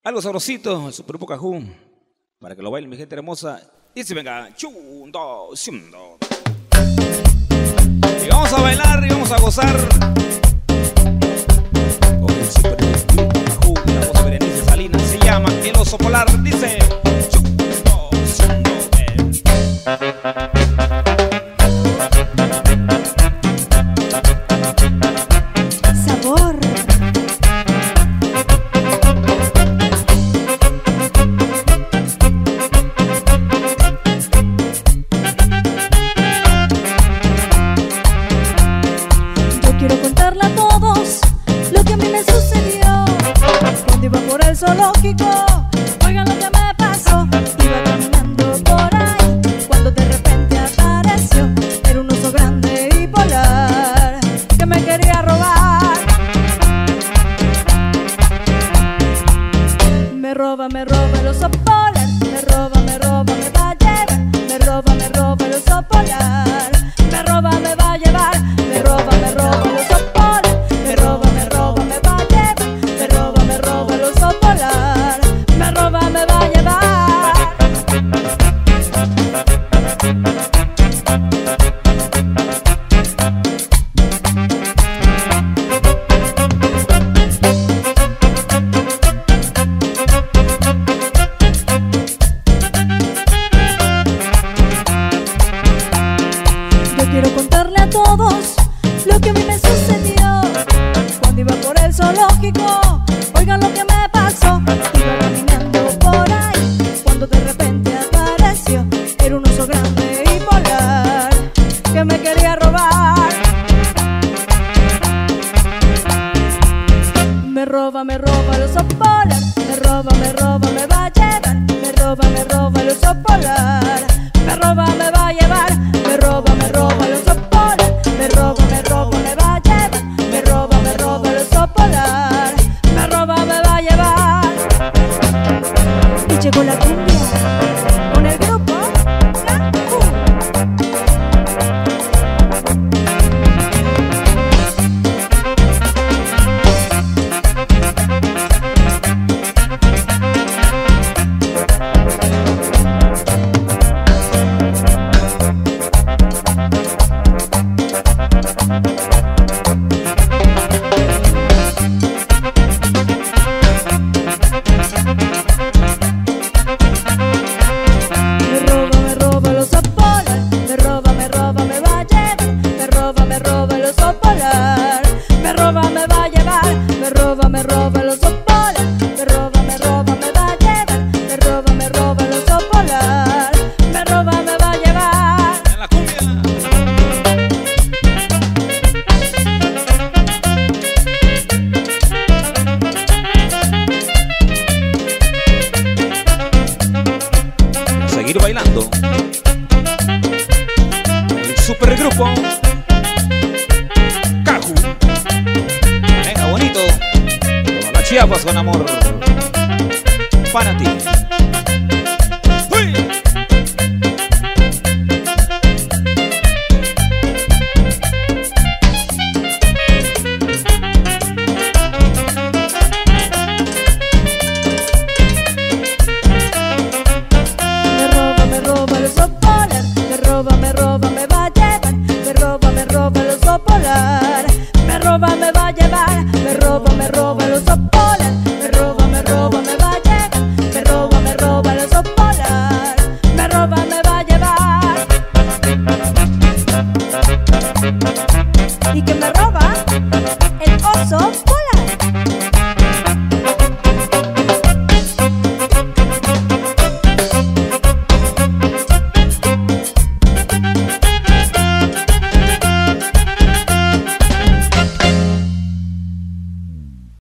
Algo sabrosito, el Super Grupo Cajú, para que lo bailen mi gente hermosa. Y se venga, chundo, chundo. Y vamos a bailar y vamos a gozar con el Super Grupo Cajú y la voz Berenice Salinas. Se llama El Oso Polar, dice chundo, chundo. Sabor. Yo quiero contarle a todos lo que a mí me sucedió cuando iba por el zoológico. Oigan lo que me pasó. Iba caminando por ahí cuando de repente apareció. Era un oso grande y polar que me quería robar. Me roba el oso polar. Me roba, me va a llevar. Me roba el oso polar. Me roba, me va a llevar. Me roba el oso polar. Me roba, me va a llevar. Me roba el oso polar. Me roba, me va a llevar. Quiero contarle a todos lo que a mí me sucedió cuando iba por el zoológico. Oigan lo que me pasó. Iba caminando por ahí cuando de repente apareció. Era un oso grande y polar que me quería robar. Me roba el oso polar. Me roba, me va a llevar. Me roba el oso polar. Me roba, me va a llevar. Me roba el oso polar. Me roba, me va a llevar. Me roba el oso polar. Me roba, me va a llevar. Y llegó la cumbia con el grupo Cajú. Me roba el oso polar. Me roba, me va a llevar. Me roba el oso polar. Me roba, me va a llevar. En la cumbia. A seguir bailando el Super Grupo Cajú. Venga, bonito. Chiapas con amor para ti.